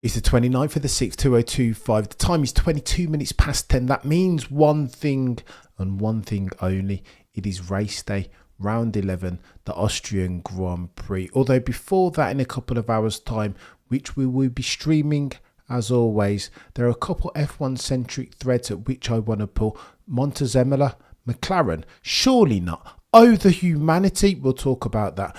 It's the 29th of the 6th, 2025. The time is 22 minutes past 10. That means one thing and one thing only. It is race day, round 11, the Austrian Grand Prix. Although before that, in a couple of hours' time, which we will be streaming as always, there are a couple F1 centric threads at which I want to pull. Montezemolo, McLaren, surely not. Oh, the humanity. We'll talk about that.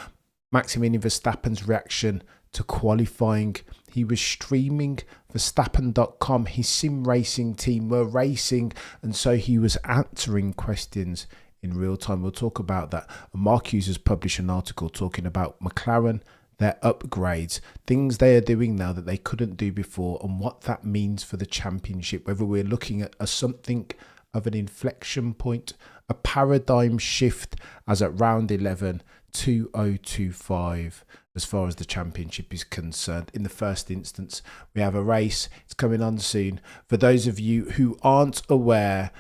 Maximilian Vstappen's reaction to qualifying. He was streaming Vstappen.com. His sim racing team were racing, and so he was answering questions in real time. We'll talk about that. And Mark Hughes has published an article talking about McLaren, their upgrades, things they are doing now that they couldn't do before, and what that means for the championship, whether we're looking at something of an inflection point, a paradigm shift as at round 11, 2025 as far as the championship is concerned. In the first instance, we have a race. It's coming on soon. For those of you who aren't aware,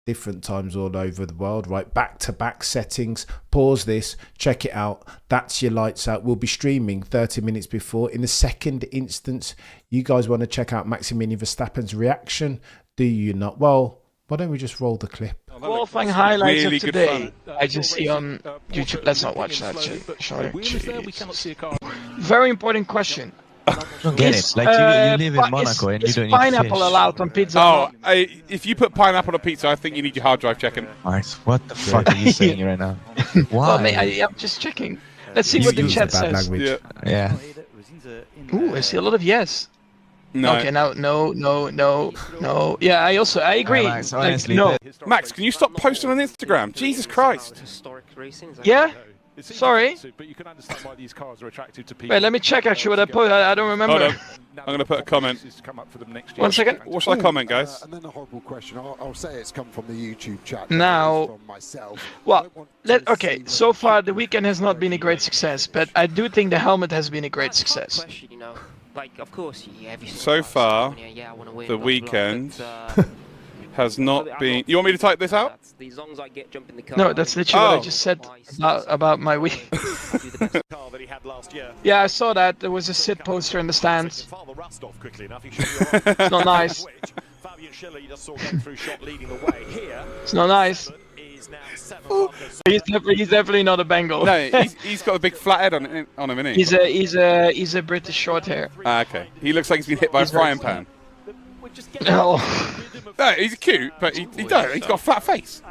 different times all over the world, right? Back-to-back settings. Pause this, check it out. That's your lights out. We'll be streaming 30 minutes before. In the second instance, you guys want to check out Maximilian Verstappen's reaction? Do you not? Well, why don't we just roll the clip? Qualifying highlights really of today. I just see on YouTube. Let's not watch that. Sorry. Very important question. I don't get it. Like you live in Monaco and you don't eat pineapple fish. allowed on pizza? Oh, if you put pineapple on pizza, I think you need your hard drive checking. Alright, what the fuck are you saying right now? Why? Well, mate, I'm just checking. Let's see what the chat says. Yeah. Ooh, I see a lot of yes. No. Okay, now no. Yeah, I agree. Max, honestly, no. Max, can you stop posting on Instagram? Jesus Christ. Yeah. Sorry. But you can understand why these cars are attractive to people. Wait, let me check actually what I put. I don't remember. Hold on. I'm going to put a comment. One second. What shall I comment, guys? And then a horrible question. I'll say it's come from the YouTube chat. Now, from myself. well, okay. So far, the weekend has not been a great success, but I do think the helmet has been a great success. So far, the weekend has not been... You want me to type this out? No, that's literally what I just said about my week. Yeah, I saw that. There was a sit poster in the stands. It's not nice. It's not nice. He's definitely not a Bengal. No, he's got a big flat head on him, isn't he? He's a British short hair. Ah, okay. He looks like he's been hit by a frying pan. No. No, he's cute, but he's got a flat face.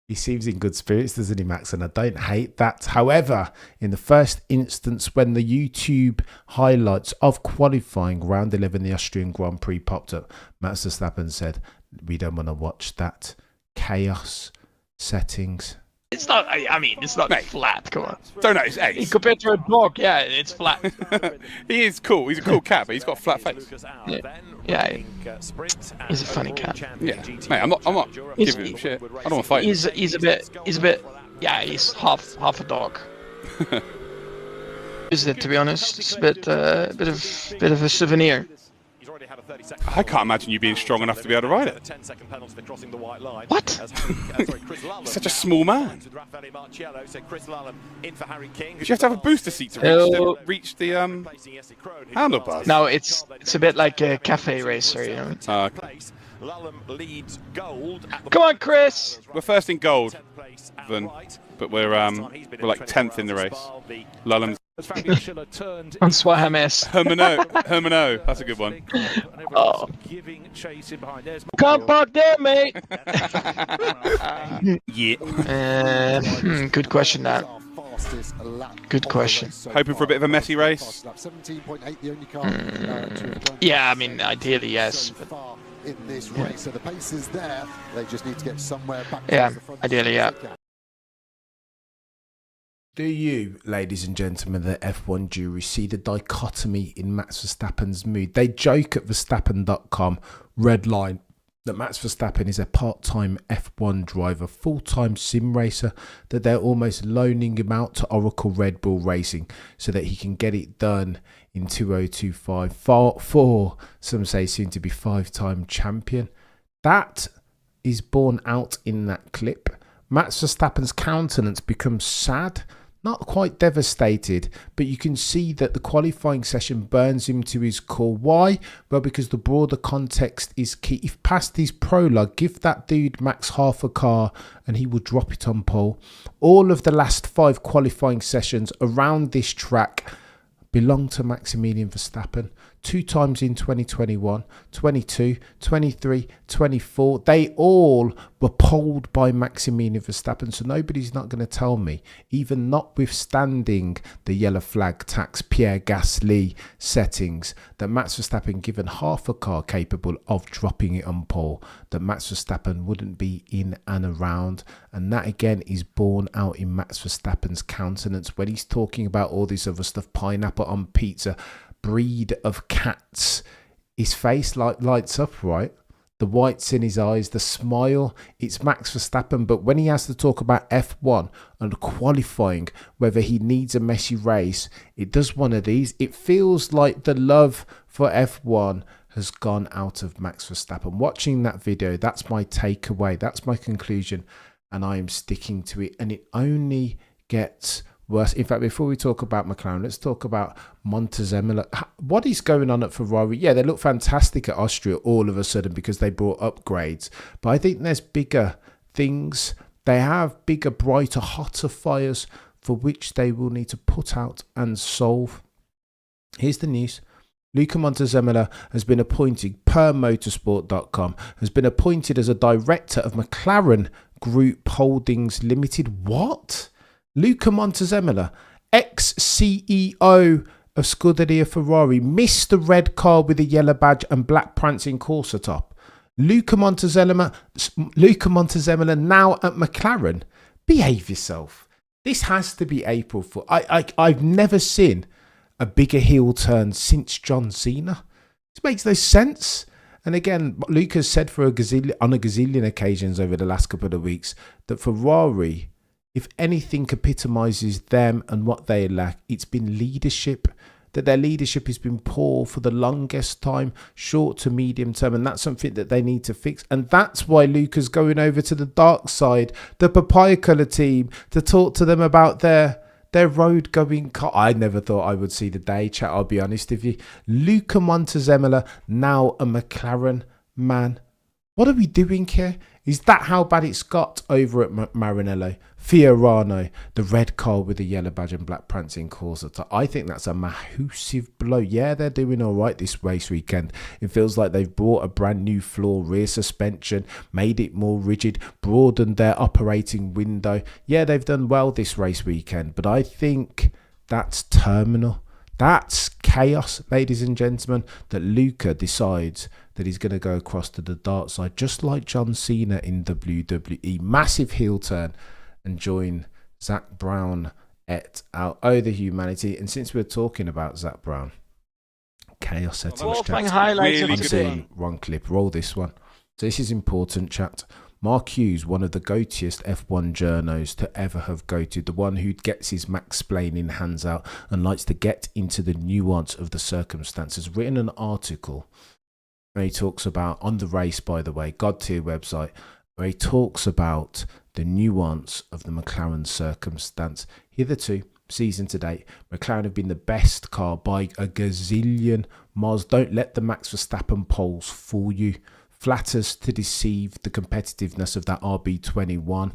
He seems in good spirits, doesn't he, Max? And I don't hate that. However, in the first instance, when the YouTube highlights of qualifying round 11, the Austrian Grand Prix popped up, Max Verstappen said, we don't want to watch that. Chaos settings. It's not. I mean, it's not flat. Come on. Don't know. It's ace. Compared to a dog, yeah, it's flat. He is cool. He's a cool cat, but he's got a flat face. Yeah. He's a funny cat. Yeah, mate. I'm not giving him shit. I don't want to fight him. He's a bit. Yeah, he's half a dog. Is it, to be honest? It's a bit of a souvenir. I can't imagine you being strong enough to be able to ride it. What? You're such a small man. You have to have a booster seat to reach the handlebars. No, it's a bit like a cafe racer, you know. Okay. Come on, Chris. We're first in gold, but we're like 10th in the race. Lulham's On Swahames. Hermano. That's a good one. Oh. Can't park there, mate. Yeah. Good question, that. Good question. Hoping for a bit of a messy race. Yeah, I mean, ideally, yes. In this race, so the pace is there. They just need to get somewhere back. Yeah, ideally, yeah. Do you, ladies and gentlemen, the F1 jury, see the dichotomy in Max Verstappen's mood? They joke at Vstappen.com, red line, that Max Vstappen is a part-time F1 driver, full-time sim racer, that they're almost loaning him out to Oracle Red Bull Racing so that he can get it done in 2025 for some say soon to be 5-time champion. That is borne out in that clip. Max Verstappen's countenance becomes sad not quite devastated, but you can see that the qualifying session burns him to his core. Why? Well, because the broader context is key. If past his prologue, give that dude Max half a car and he will drop it on pole. All of the last 5 qualifying sessions around this track belong to Maximilian Vstappen. 2 times in 2021, 22, 23, 24. They all were polled by Maximilian Vstappen. So nobody's not going to tell me, even notwithstanding the yellow flag tax Pierre Gasly settings, that Max Verstappen, given half a car capable of dropping it on pole, that Max Verstappen wouldn't be in and around. And that again is borne out in Max Verstappen's countenance when he's talking about all this other stuff, pineapple on pizza, breed of cats. His face lights up, right? The whites in his eyes, the smile. It's Max Verstappen. But when he has to talk about F1 and qualifying, whether he needs a messy race, it does one of these. It feels like the love for F1 has gone out of Max Verstappen. Watching that video, that's my takeaway. That's my conclusion. And I am sticking to it. And it only gets worse. In fact, before we talk about McLaren, let's talk about Montezemolo. What is going on at Ferrari? Yeah, they look fantastic at Austria all of a sudden because they brought upgrades. But I think there's bigger things. They have bigger, brighter, hotter fires for which they will need to put out and solve. Here's the news. Luca Montezemolo has been appointed, per motorsport.com, has been appointed as a director of McLaren Group Holdings Limited. What? Luca Montezemolo, ex-CEO of Scuderia Ferrari, missed the red car with a yellow badge and black prancing Corsa top. Luca Montezemolo now at McLaren. Behave yourself. This has to be April Fool. I've never seen a bigger heel turn since John Cena. This makes no sense. And again, Luca's said on a gazillion occasions over the last couple of weeks that Ferrari, if anything epitomises them and what they lack, it's been leadership. That their leadership has been poor for the longest time, short to medium term, and that's something that they need to fix. And that's why Luca's going over to the dark side, the papaya colour team, to talk to them about their road going car. I never thought I would see the day, chat, I'll be honest with you. Luca Montezemolo, now a McLaren man. What are we doing here? Is that how bad it's got over at Maranello? Fiorano, the red car with the yellow badge and black prancing Corsa. I think that's a massive blow. Yeah, they're doing all right this race weekend. It feels like they've brought a brand new floor rear suspension, made it more rigid, broadened their operating window. Yeah, they've done well this race weekend, but I think that's terminal. That's chaos, ladies and gentlemen, that Luca decides that he's going to go across to the dark side, just like John Cena in WWE. Massive heel turn and join Zach Brown et al. Oh, the humanity. And since we're talking about Zach Brown, chaos settings, chat. I'm seeing wrong clip. Roll this one. So this is important, chat. Mark Hughes, one of the goatiest F1 journos to ever have goated, the one who gets his Max-plaining hands out and likes to get into the nuance of the circumstances, written an article where he talks about, on the race, by the way, God tier website, where he talks about the nuance of the McLaren circumstance. Hitherto, season to date, McLaren have been the best car by a gazillion miles. Don't let the Max Verstappen polls fool you. Flatters to deceive the competitiveness of that RB21.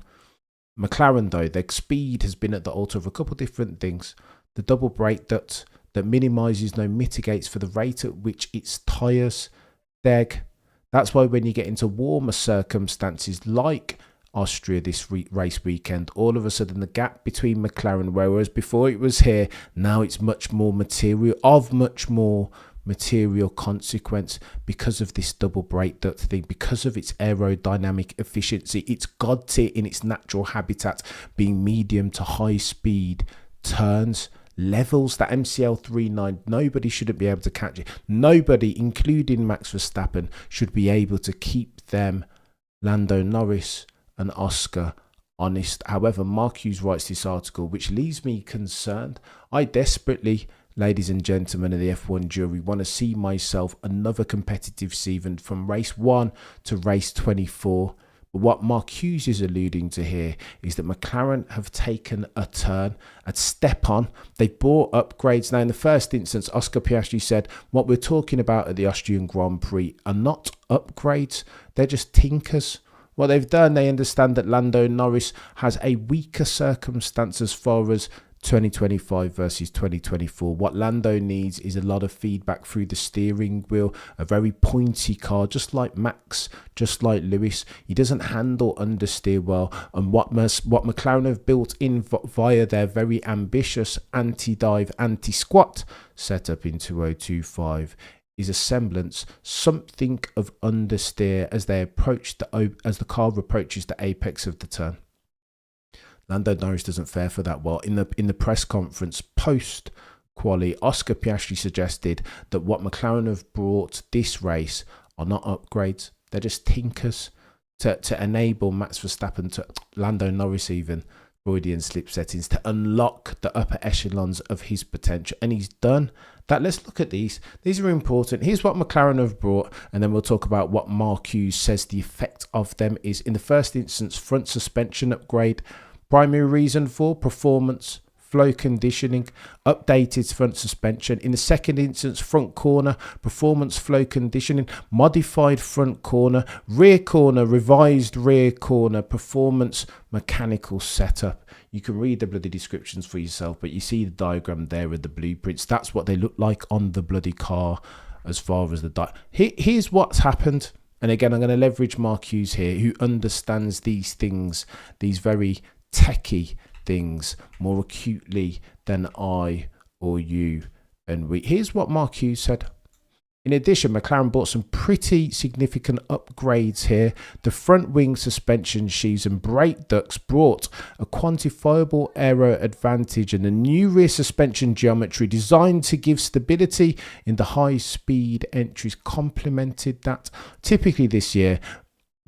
McLaren, though, their speed has been at the altar of a couple of different things. The double brake that minimises, no mitigates for the rate at which its tyres deg. That's why when you get into warmer circumstances like Austria this race weekend, all of a sudden the gap between McLaren, whereas before it was here, now it's much more material consequence because of this double brake duct thing, because of its aerodynamic efficiency. It's God tier in its natural habitat, being medium to high speed turns, levels, that MCL 3.9, nobody shouldn't be able to catch it. Nobody, including Max Verstappen, should be able to keep them, Lando Norris and Oscar, honest. However, Mark Hughes writes this article, which leaves me concerned. I desperately, ladies and gentlemen of the F1 jury, want to see myself another competitive season from race 1 to race 24. But what Marcuse is alluding to here is that McLaren have taken a turn at Vstappen. They brought upgrades. Now, in the first instance, Oscar Piastri said, what we're talking about at the Austrian Grand Prix are not upgrades. They're just tinkers. What they've done, they understand that Lando Norris has a weaker circumstance as far as 2025 versus 2024. What Lando needs is a lot of feedback through the steering wheel, a very pointy car, just like Max, just like Lewis. He doesn't handle understeer well, and what McLaren have built in via their very ambitious anti-dive, anti-squat setup in 2025 is a semblance, something of understeer as they approach as the car approaches the apex of the turn. Lando Norris doesn't fare for that well. In the press conference post quali, Oscar Piastri suggested that what McLaren have brought this race are not upgrades. They're just tinkers to enable Max Verstappen, to Lando Norris even, Freudian slip settings, to unlock the upper echelons of his potential. And he's done that. Let's look at these. These are important. Here's what McLaren have brought, and then we'll talk about what Marcuse says the effect of them is. In the first instance, front suspension upgrade. Primary reason for performance, flow conditioning, updated front suspension. In the second instance, front corner, performance, flow conditioning, modified front corner, revised rear corner, performance, mechanical setup. You can read the bloody descriptions for yourself, but you see the diagram there with the blueprints. That's what they look like on the bloody car as far as the here's what's happened. And again, I'm going to leverage Marcuse here, who understands these things, these very techie things more acutely than I or you and we. Here's what Marcuse said. In addition, McLaren bought some pretty significant upgrades here. The front wing suspension sheaves and brake ducts brought a quantifiable aero advantage, and a new rear suspension geometry designed to give stability in the high-speed entries complemented that. Typically this year,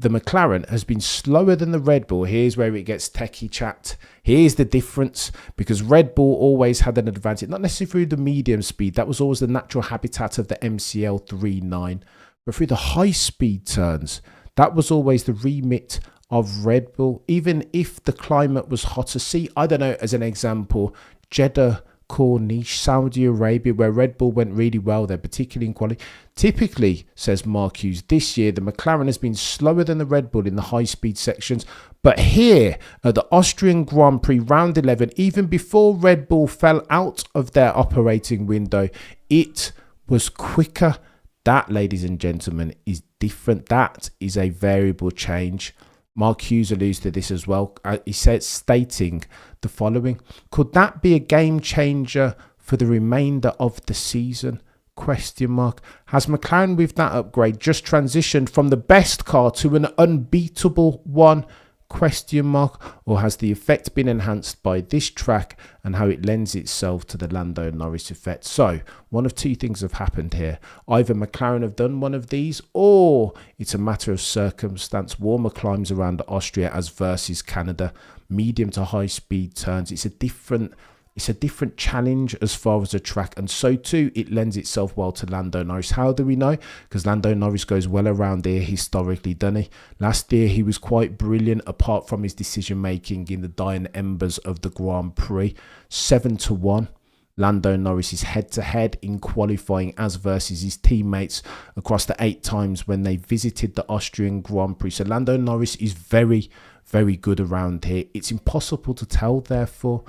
the McLaren has been slower than the Red Bull. Here's where it gets techie chat. Here's the difference, because Red Bull always had an advantage, not necessarily through the medium speed. That was always the natural habitat of the MCL 3.9. But through the high speed turns, that was always the remit of Red Bull. Even if the climate was hotter. See, I don't know, as an example, Jeddah, Corniche, Saudi Arabia, where Red Bull went really well there, particularly in quality. Typically, says Marcuse, this year the McLaren has been slower than the Red Bull in the high-speed sections, but here at the Austrian Grand Prix round 11, even before Red Bull fell out of their operating window, it was quicker. That, ladies and gentlemen, is different. That is a variable change. Marcuse alludes to this as well. He said, stating the following: could that be a game changer for the remainder of the season? Question mark. Has McLaren with that upgrade just transitioned from the best car to an unbeatable one? Question mark. Or has the effect been enhanced by this track and how it lends itself to the Lando Norris effect? So one of two things have happened here. Either McLaren have done one of these, or it's a matter of circumstance. Warmer climbs around Austria as versus Canada, medium to high speed turns. It's a different challenge as far as a track, and so too it lends itself well to Lando Norris. How do we know? Because Lando Norris goes well around here historically, doesn't he? Last year he was quite brilliant, apart from his decision making in the dying embers of the Grand Prix. 7-1 Lando Norris is head to head in qualifying as versus his teammates across the 8 times when they visited the Austrian Grand Prix. So Lando Norris is very, very good around here. It's impossible to tell, therefore.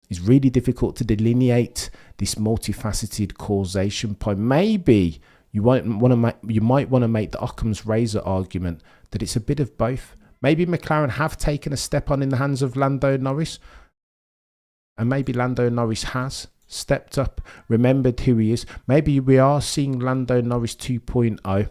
It's really difficult to delineate this multifaceted causation point. Maybe you might want to make the Occam's razor argument that it's a bit of both. Maybe McLaren have taken a step on in the hands of Lando Norris, and maybe Lando Norris has stepped up, remembered who he is. Maybe we are seeing Lando Norris 2.0.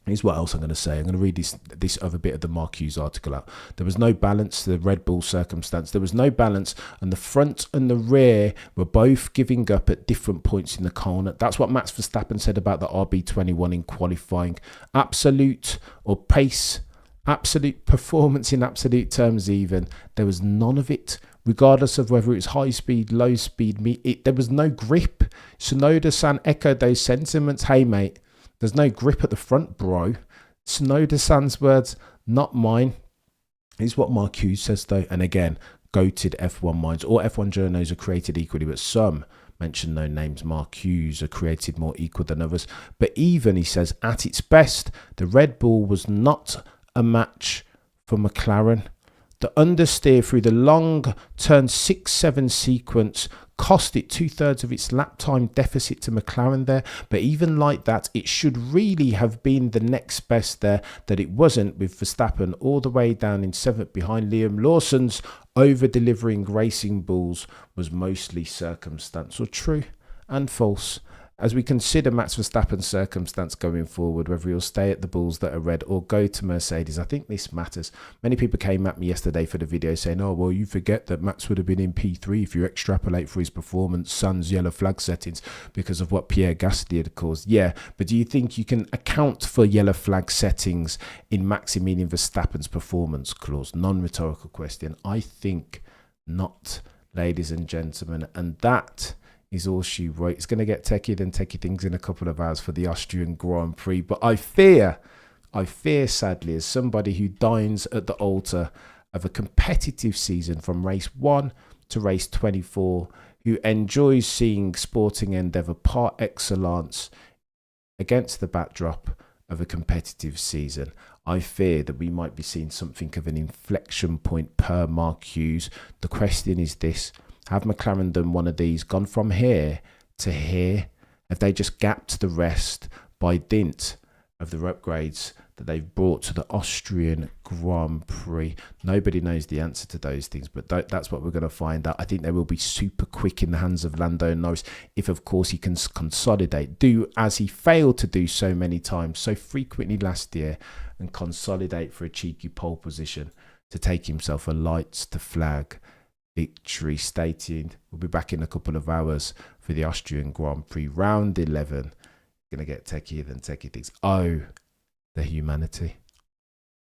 Here's what else I'm going to say. I'm going to read this other bit of the Marcuse article out. There was no balance to the Red Bull circumstance. There was no balance, and the front and the rear were both giving up at different points in the corner. That's what Max Verstappen said about the RB21 in qualifying. Absolute or pace, absolute performance in absolute terms even. There was none of it, regardless of whether it was high speed, low speed. There was no grip. Tsunoda-san echoed those sentiments. Hey, mate. There's no grip at the front, bro. Tsunoda-san's words, not mine. This is what Mark Hughes says, though. And again, goated F1 minds. All F1 journos are created equally, but some, mention no names, Mark Hughes, are created more equal than others. But even, he says, at its best, the Red Bull was not a match for McLaren. The understeer through the long turn 6-7 sequence cost it 2/3 of its lap time deficit to McLaren there. But even like that, it should really have been the next best there, that it wasn't, with Vstappen all the way down in 7th behind Liam Lawson's over-delivering Racing Bulls was mostly circumstance. Or true and false? As we consider Max Verstappen's circumstance going forward, whether he'll stay at the Bulls that are red or go to Mercedes, I think this matters. Many people came at me yesterday for the video saying, oh, well, you forget that Max would have been in P3 if you extrapolate for his performance, Sun's yellow flag settings, because of what Pierre Gasly had caused. Yeah, but do you think you can account for yellow flag settings in Maximilian Verstappen's performance clause? Non-rhetorical question. I think not, ladies and gentlemen. And that is all she wrote. It's going to get techier than techie things in a couple of hours for the Austrian Grand Prix. But I fear sadly, as somebody who dines at the altar of a competitive season from race 1 to race 24, who enjoys seeing sporting endeavour par excellence against the backdrop of a competitive season, I fear that we might be seeing something of an inflection point per Mark Hughes. The question is this: have McLaren done one of these, gone from here to here? Have they just gapped the rest by dint of the upgrades that they've brought to the Austrian Grand Prix? Nobody knows the answer to those things, but that's what we're going to find out. I think they will be super quick in the hands of Lando Norris, if of course he can consolidate, do as he failed to do so many times, so frequently last year, and consolidate for a cheeky pole position to take himself a lights to flag victory. Stay tuned. We'll be back in a couple of hours for the Austrian Grand Prix round 11. Gonna get techier than techie things. Oh, the humanity.